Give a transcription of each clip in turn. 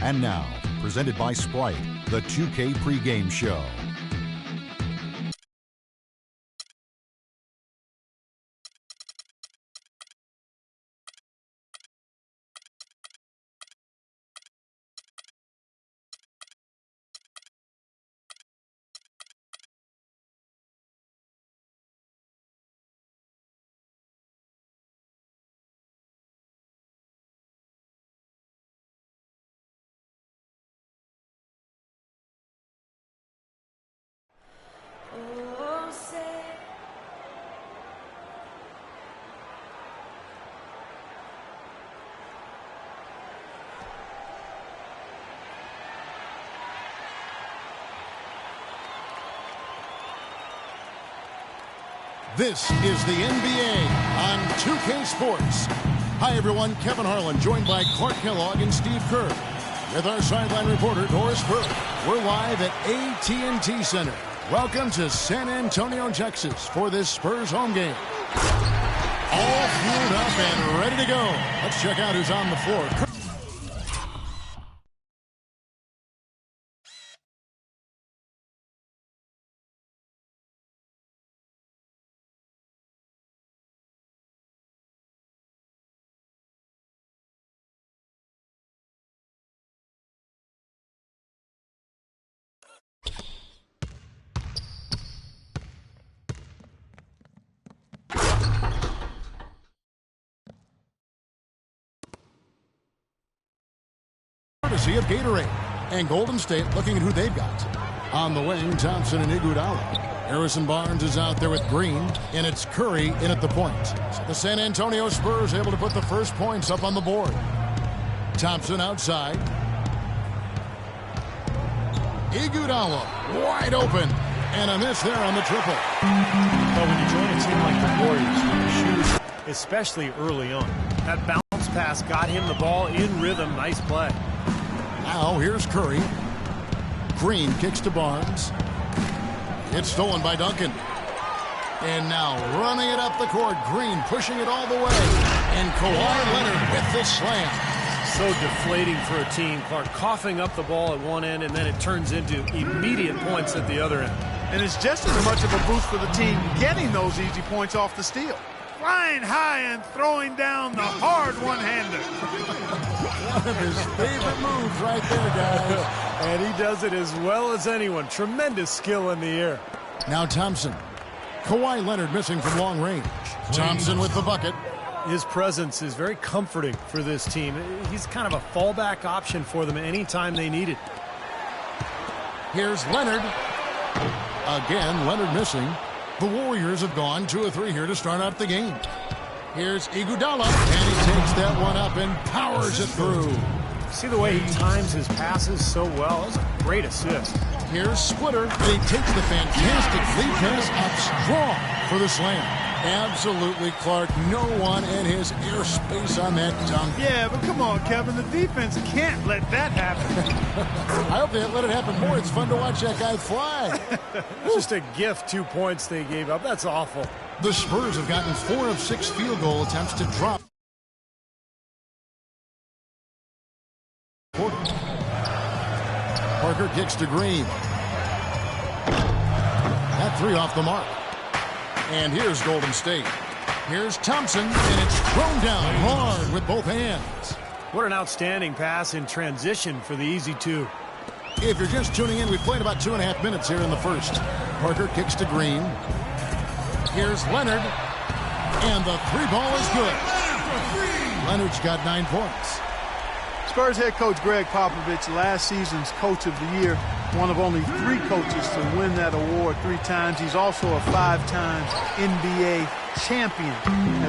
And now, presented by Sprite, the 2K pregame show. This is the NBA on 2K Sports. Hi, everyone. Kevin Harlan, joined by Clark Kellogg and Steve Kerr. With our sideline reporter, Doris Burke. We're live at AT&T Center. Welcome to San Antonio, Texas, for this Spurs home game. All fueled up and ready to go. Let's check out who's on the floor. Courtesy of Gatorade. And Golden State looking at who they've got. On the wing, Thompson and Iguodala. Harrison Barnes is out there with Green, and it's Curry in at the point. So the San Antonio Spurs able to put the first points up on the board. Thompson outside. Iguodala wide open. And a miss there on the triple. But when you join a team like the Warriors, you shoot, especially early on. That bounce pass got him the ball in rhythm. Nice play. Now here's Curry. Green kicks to Barnes. It's stolen by Duncan. And now running it up the court. Green pushing it all the way. And Kawhi Leonard with the slam. So deflating for a team. Clark coughing up the ball at one end, and then it turns into immediate points at the other end. And it's just as much of a boost for the team getting those easy points off the steal. Flying high and throwing down the hard one-hander. One of his favorite moves right there, guys. And he does it as well as anyone. Tremendous skill in the air. Now Thompson. Kawhi Leonard missing from long range. Thompson with the bucket. His presence is very comforting for this team. He's kind of a fallback option for them anytime they need it. Here's Leonard. Again, Leonard missing. The Warriors have gone 2 of 3 here to start out the game. Here's Iguodala, and he takes that one up and powers it through. See the way he times his passes so well? That's a great assist. Here's Splitter, and he takes the fantastic lead pass up strong for the slam. Absolutely, Clark. No one in his airspace on that dunk. Yeah, but come on, Kevin. The defense can't let that happen. I hope they let it happen more. It's fun to watch that guy fly. Just a gift, 2 points they gave up. That's awful. The Spurs have gotten 4 of 6 field goal attempts to drop. Parker kicks to Green. That 3 off the mark. And here's Golden State. Here's Thompson, and it's thrown down hard with both hands. What an outstanding pass in transition for the easy 2. If you're just tuning in, we've played about 2.5 minutes here in the first. Parker kicks to Green. Here's Leonard, and the 3 ball is good. Leonard's got 9 points. Spurs head coach Greg Popovich, last season's coach of the year, one of only 3 coaches to win that award 3 times. He's also a 5-time NBA champion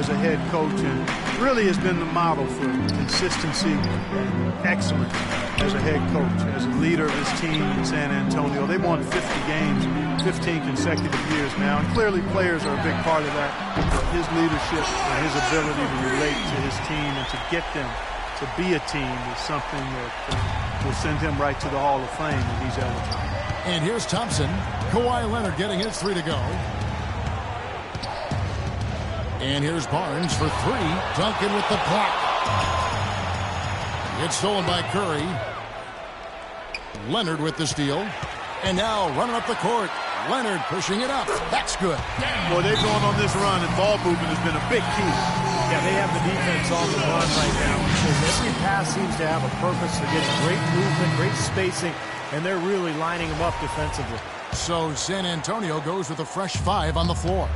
as a head coach, and really has been the model for consistency and excellence as a head coach, as a leader of his team in San Antonio. They've won 50 games, 15 consecutive years now, and clearly players are a big part of that. His leadership and his ability to relate to his team and to get them to be a team is something that will send him right to the Hall of Fame if he's eligible. And here's Thompson. Kawhi Leonard getting his 3 to go. And here's Barnes for 3. Duncan with the block. It's stolen by Curry. Leonard with the steal. And now running up the court. Leonard pushing it up. That's good. Boy, they're going on this run, and ball movement has been a big key. Yeah, they have the defense on the run right now. Because every pass seems to have a purpose. They're getting great movement, great spacing, and they're really lining them up defensively. So San Antonio goes with a fresh 5 on the floor.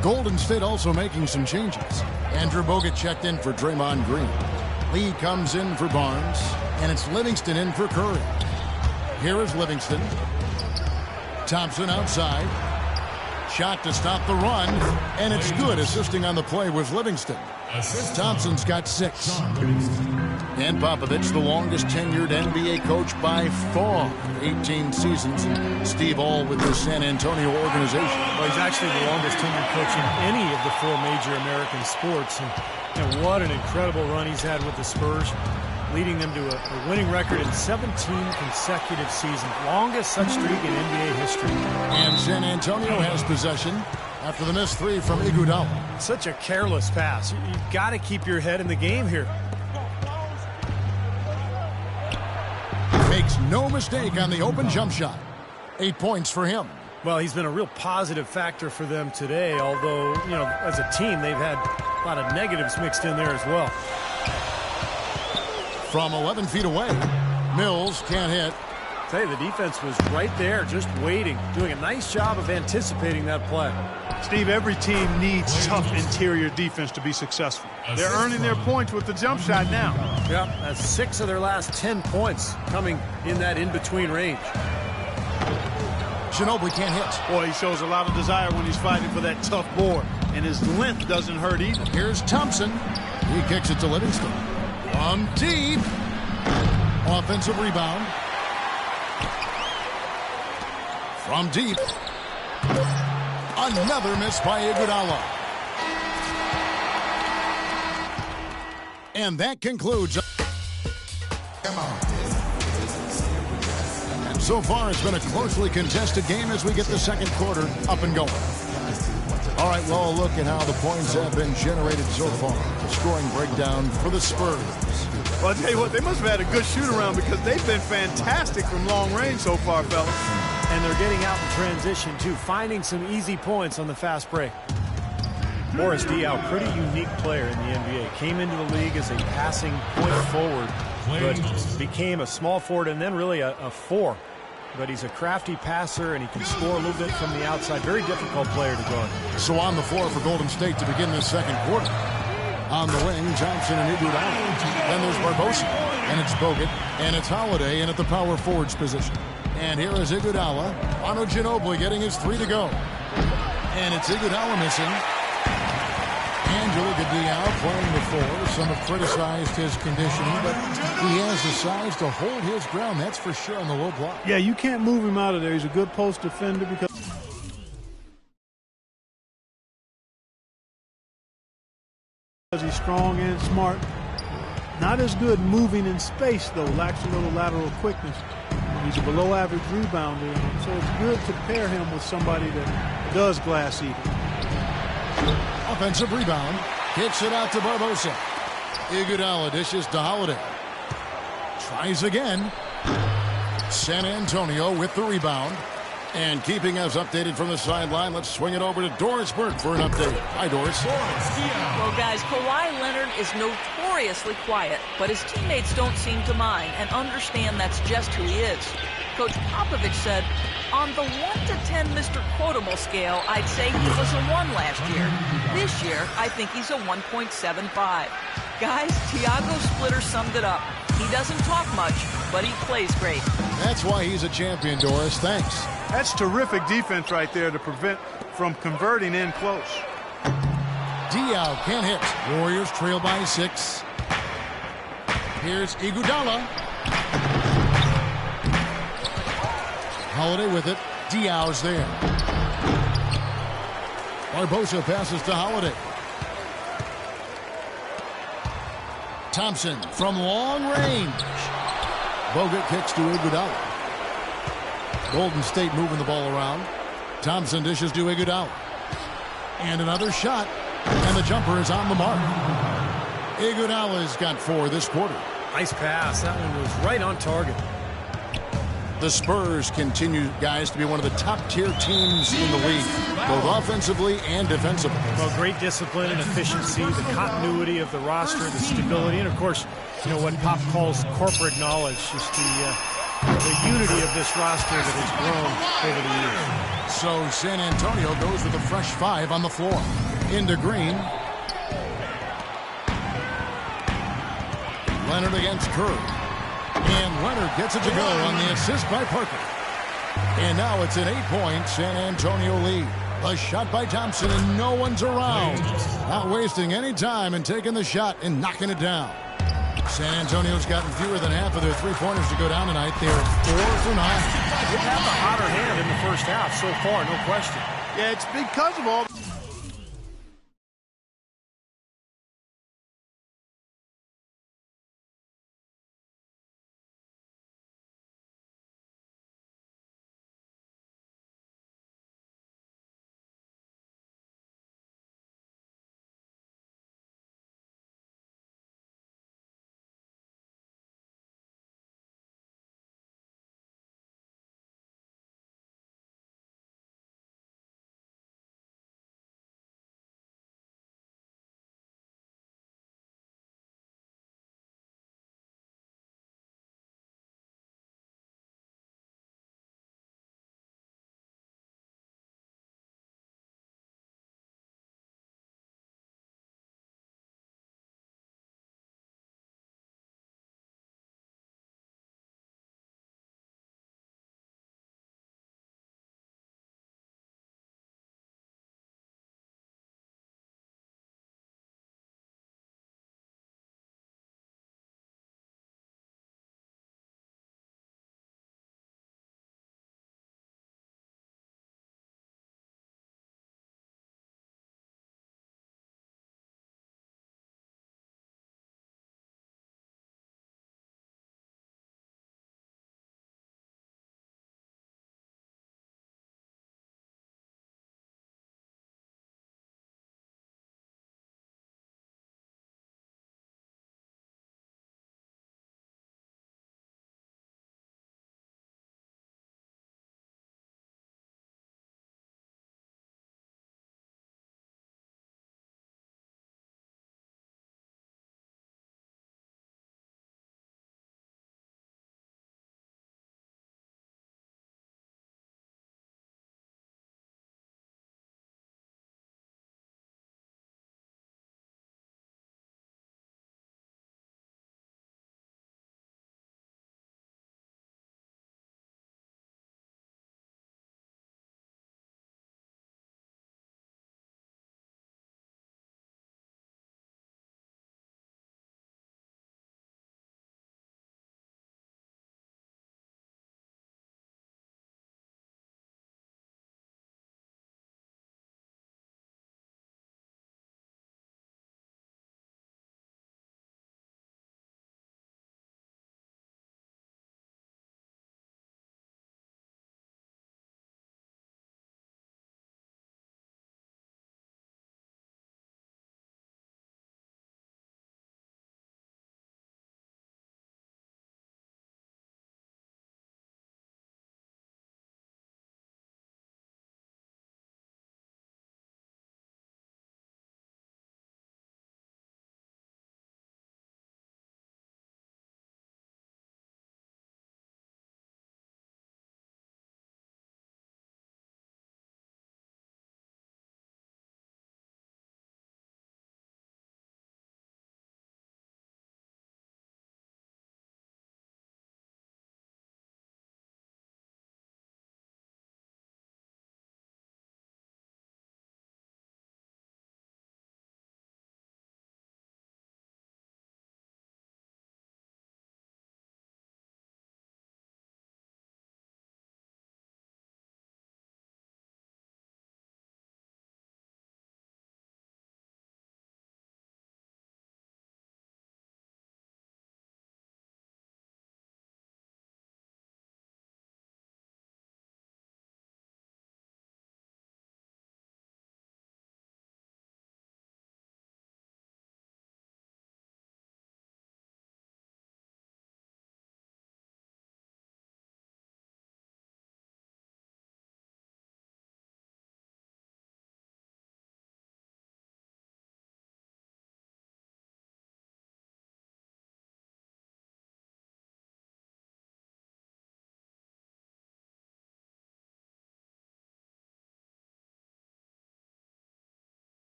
Golden State also making some changes. Andrew Bogut checked in for Draymond Green. Lee comes in for Barnes, and it's Livingston in for Curry. Here is Livingston. Thompson outside. Shot to stop the run, and it's good. Assisting on the play was Livingston. Thompson's got 6. And Popovich, the longest tenured NBA coach by far, 18 seasons. And Steve All with the San Antonio organization. Well, he's actually the longest tenured coach in any of the 4 major American sports. And what an incredible run he's had with the Spurs, leading them to a winning record in 17 consecutive seasons. Longest such streak in NBA history. And San Antonio has possession after the missed 3 from Iguodala. Such a careless pass. You've got to keep your head in the game here. Makes no mistake on the open jump shot. 8 points for him. Well, he's been a real positive factor for them today, although, you know, as a team, they've had a lot of negatives mixed in there as well. From 11 feet away, Mills can't hit. I'll tell you, the defense was right there, just waiting, doing a nice job of anticipating that play. Steve, every team needs tough interior defense to be successful. They're earning their points with the jump shot now. Yeah, that's 6 of their last 10 points coming in that in-between range. Ginobili can't hit. Boy, he shows a lot of desire when he's fighting for that tough board, and his length doesn't hurt either. Here's Thompson. He kicks it to Livingston. From deep. Offensive rebound. From deep. Another miss by Iguodala. And that concludes. And so far, it's been a closely contested game as we get the second quarter up and going. All right, well, look at how the points have been generated so far. The scoring breakdown for the Spurs. Well, I'll tell you what, they must have had a good shoot-around because they've been fantastic from long range so far, fellas. And they're getting out in transition, too, finding some easy points on the fast break. Boris Diaw, pretty unique player in the NBA. Came into the league as a passing point forward, but became a small forward and then really a 4. But he's a crafty passer, and he can score a little bit from the outside. Very difficult player to guard. So on the floor for Golden State to begin this second quarter. On the wing, Thompson and Iguodala. Then there's Barbosa, and it's Bogut, and it's Holiday in at the power forwards position. And here is Iguodala. Manu Ginobili getting his 3 to go. And it's Iguodala missing. And you look at Diaw playing the 4. Some have criticized his conditioning, but he has the size to hold his ground. That's for sure on the low block. Yeah, you can't move him out of there. He's a good post defender because he's strong and smart. Not as good moving in space, though. Lacks a little lateral quickness. He's a below-average rebounder, so it's good to pair him with somebody that does glass eating. Offensive rebound. Kicks it out to Barbosa. Iguodala dishes to Holiday. Tries again. San Antonio with the rebound. And keeping us updated from the sideline, let's swing it over to Doris Burke for an update. Hi, Doris. Well, guys, Kawhi Leonard is notoriously quiet, but his teammates don't seem to mind and understand that's just who he is. Coach Popovich said, on the 1 to 10 Mr. Quotable scale, I'd say he was a 1 last year. This year, I think he's a 1.75. Guys, Tiago Splitter summed it up. He doesn't talk much, but he plays great. That's why he's a champion, Doris. Thanks. That's terrific defense right there to prevent from converting in close. Diaw can't hit. Warriors trail by 6. Here's Iguodala. Holiday with it. Diaw's there. Barbosa passes to Holiday. Thompson from long range. Bogut kicks to Iguodala. Golden State moving the ball around. Thompson dishes to Iguodala. And another shot. And the jumper is on the mark. Iguodala's got 4 this quarter. Nice pass. That one was right on target. The Spurs continue, guys, to be one of the top-tier teams in the league, both offensively and defensively. Well, great discipline and efficiency, the continuity of the roster, the stability, and, of course, you know, what Pop calls corporate knowledge, just the unity of this roster that has grown over the years. So San Antonio goes with a fresh 5 on the floor. Into Green. Leonard against Kerr. And Leonard gets it to go on the assist by Parker. And now it's an 8-point San Antonio lead. A shot by Thompson, and no one's around. Not wasting any time and taking the shot and knocking it down. San Antonio's gotten fewer than half of their three-pointers to go down tonight. They're 4 for 9. They have the hotter hand in the first half so far, no question. Yeah, it's because of all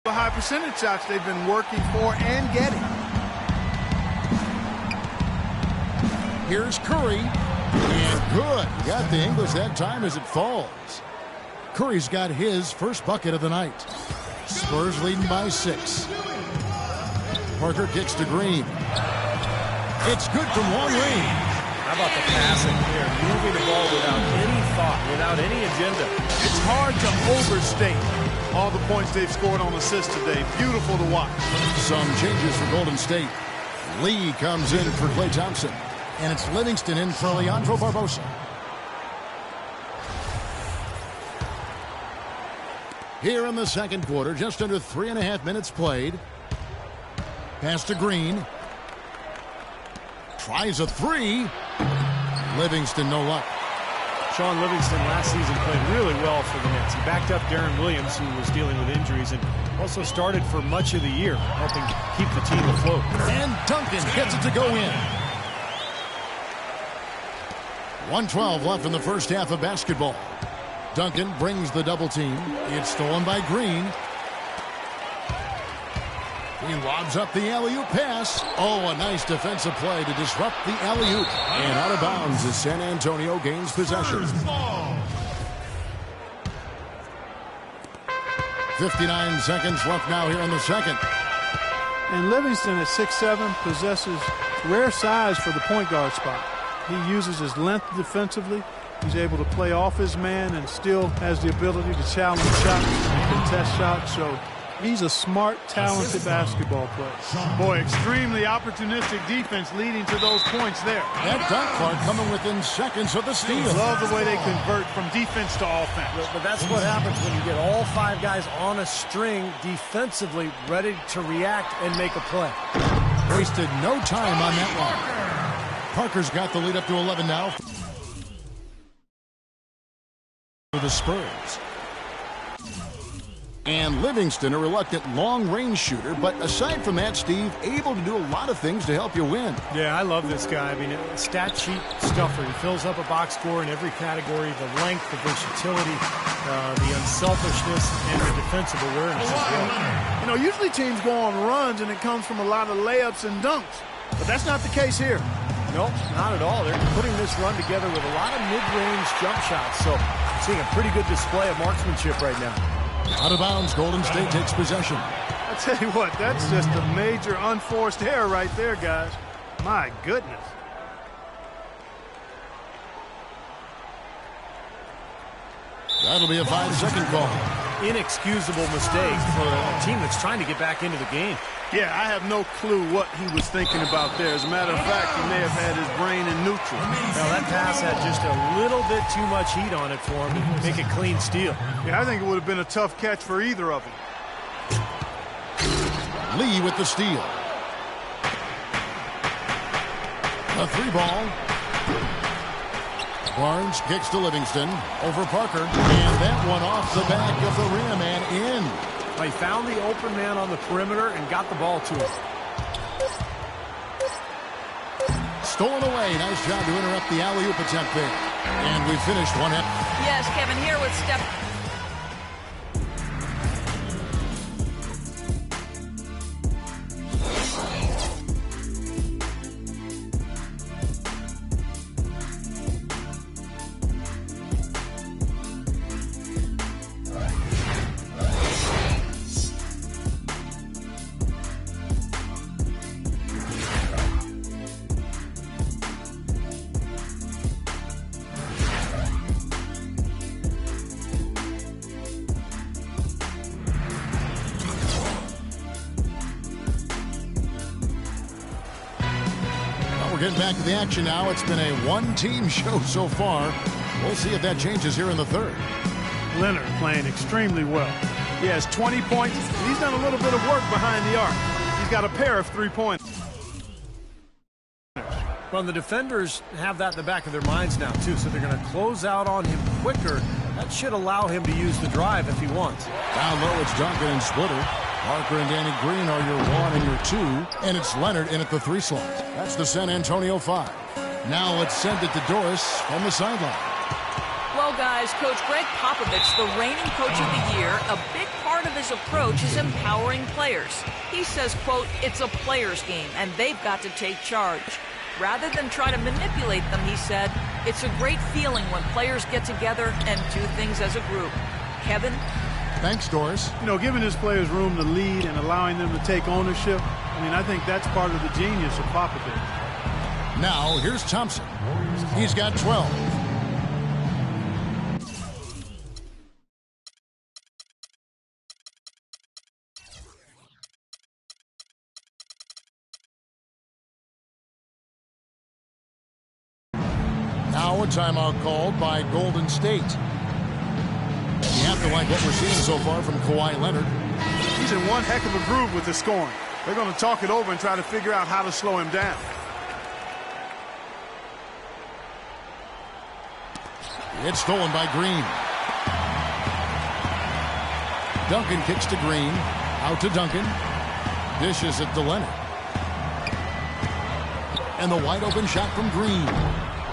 The high percentage shots they've been working for and getting. Here's Curry. And good. Got the English that time as it falls. Curry's got his first bucket of the night. Spurs leading by 6. Parker kicks to Green. It's good from long range. How about the passing here? Moving the ball without any thought, without any agenda. It's hard to overstate all the points they've scored on assists today. Beautiful to watch. Some changes for Golden State. Lee comes in for Klay Thompson. And it's Livingston in for Leandro Barbosa. Here in the second quarter, just under 3.5 minutes played. Pass to Green. Tries a 3. Livingston, no luck. Sean Livingston last season played really well for the Nets. He backed up Darren Williams, who was dealing with injuries, and also started for much of the year, helping keep the team afloat. And Duncan gets it to go in. 1:12 left in the first half of basketball. Duncan brings the double team. It's stolen by Green. He lobs up the alley-oop pass. Oh, a nice defensive play to disrupt the alley-oop. And out of bounds as San Antonio gains possession. 59 seconds left now here in the second. And Livingston at 6'7" possesses rare size for the point guard spot. He uses his length defensively. He's able to play off his man and still has the ability to challenge shots and contest shots. So he's a smart, talented basketball player. Boy, extremely opportunistic defense leading to those points there. That dunk, Clark, coming within seconds of the steal. Love the way they convert from defense to offense. But that's what happens when you get all 5 guys on a string defensively ready to react and make a play. Wasted no time on that one. Parker's got the lead up to 11 now. For the Spurs. And Livingston, a reluctant long-range shooter, but aside from that, Steve, able to do a lot of things to help you win. Yeah, I love this guy. I mean, stat sheet stuffer. He fills up a box score in every category. The length, the versatility, the unselfishness, and the defensive awareness as well. You know, usually teams go on runs, and it comes from a lot of layups and dunks. But that's not the case here. Nope, not at all. They're putting this run together with a lot of mid-range jump shots. So, seeing a pretty good display of marksmanship right now. Out of bounds, Golden State takes possession. I tell you what, that's just a major unforced error right there, guys. My goodness. That'll be a 5-second call. Inexcusable mistake for a team that's trying to get back into the game. Yeah, I have no clue what he was thinking about there. As a matter of fact, he may have had his brain in neutral. Now, that pass had just a little bit too much heat on it for him to make a clean steal. Yeah, I think it would have been a tough catch for either of them. Lee with the steal. A 3-ball. Barnes kicks to Livingston over Parker. And that one off the back of the rim and in. He found the open man on the perimeter and got the ball to him. Stolen away. Nice job to interrupt the alley-oop attempt there. And we finished one half. Yes, Kevin, here with Steph. Getting back to the action now. It's been a one-team show so far. We'll see if that changes here in the third. Leonard playing extremely well. He has 20 points. He's done a little bit of work behind the arc. He's got a pair of 3-pointers. Well, the defenders have that in the back of their minds now, too, so they're going to close out on him quicker. That should allow him to use the drive if he wants. Down low, it's Duncan and Splitter. Parker and Danny Green are your 1 and your 2. And it's Leonard in at the 3 slot. That's the San Antonio 5. Now let's send it to Doris on the sideline. Well, guys, Coach Greg Popovich, the reigning coach of the year, a big part part of his approach is empowering players. He says, quote, "It's a player's game, and they've got to take charge." Rather than try to manipulate them, he said, "It's a great feeling when players get together and do things as a group." Kevin? Thanks, Doris. You know, giving his players room to lead and allowing them to take ownership, I mean, I think that's part of the genius of Popovich. Now, here's Thompson. He's got 12. Now a timeout called by Golden State. You have to like what we're seeing so far from Kawhi Leonard. He's in one heck of a groove with the scoring. They're going to talk it over and try to figure out how to slow him down. It's stolen by Green. Duncan kicks to Green. Out to Duncan. Dishes it to Leonard. And the wide open shot from Green.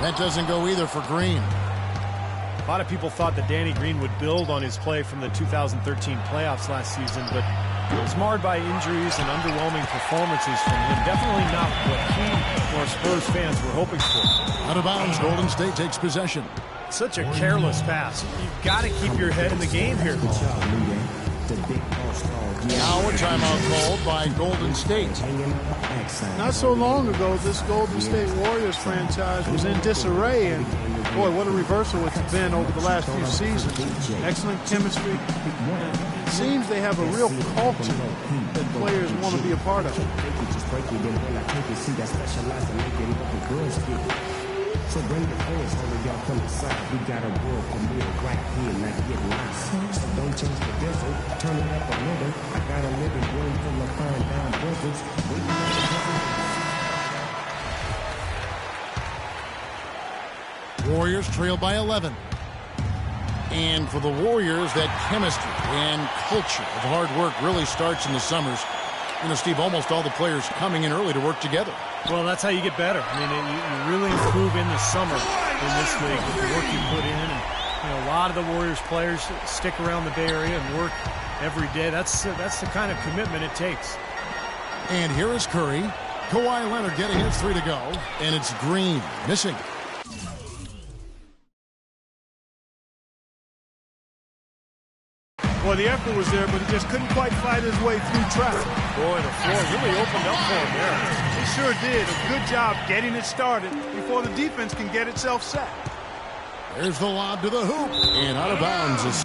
That doesn't go either for Green. A lot of people thought that Danny Green would build on his play from the 2013 playoffs last season, but it was marred by injuries and underwhelming performances from him. Definitely not what he or Spurs fans were hoping for. Out of bounds, Golden State takes possession. Such a careless pass. You've got to keep your head in the game here. Now a timeout called by Golden State. Not so long ago, this Golden State Warriors franchise was in disarray, and boy, what a reversal it's been over the last few seasons. Excellent chemistry. It seems they have a real culture that players want to be a part of. So bring the fans over, y'all come inside. We got a world premiere right here, not getting lost. So don't change the diesel, turn it up a little. I got a living room full of fine down brothers. Warriors trail by 11. And for the Warriors, that chemistry and culture of hard work really starts in the summers. You know, Steve, almost all the players coming in early to work together. Well, that's how you get better. I mean, you really improve in the summer in this league with the work you put in. And, you know, a lot of the Warriors players stick around the Bay Area and work every day. That's the kind of commitment it takes. And here is Curry. Kawhi Leonard getting his 3 to go. And it's Green missing. Boy, the effort was there, but he just couldn't quite fight his way through traffic. Boy, the floor really opened up for him there. He sure did. A good job getting it started before the defense can get itself set. There's the lob to the hoop. And out of bounds is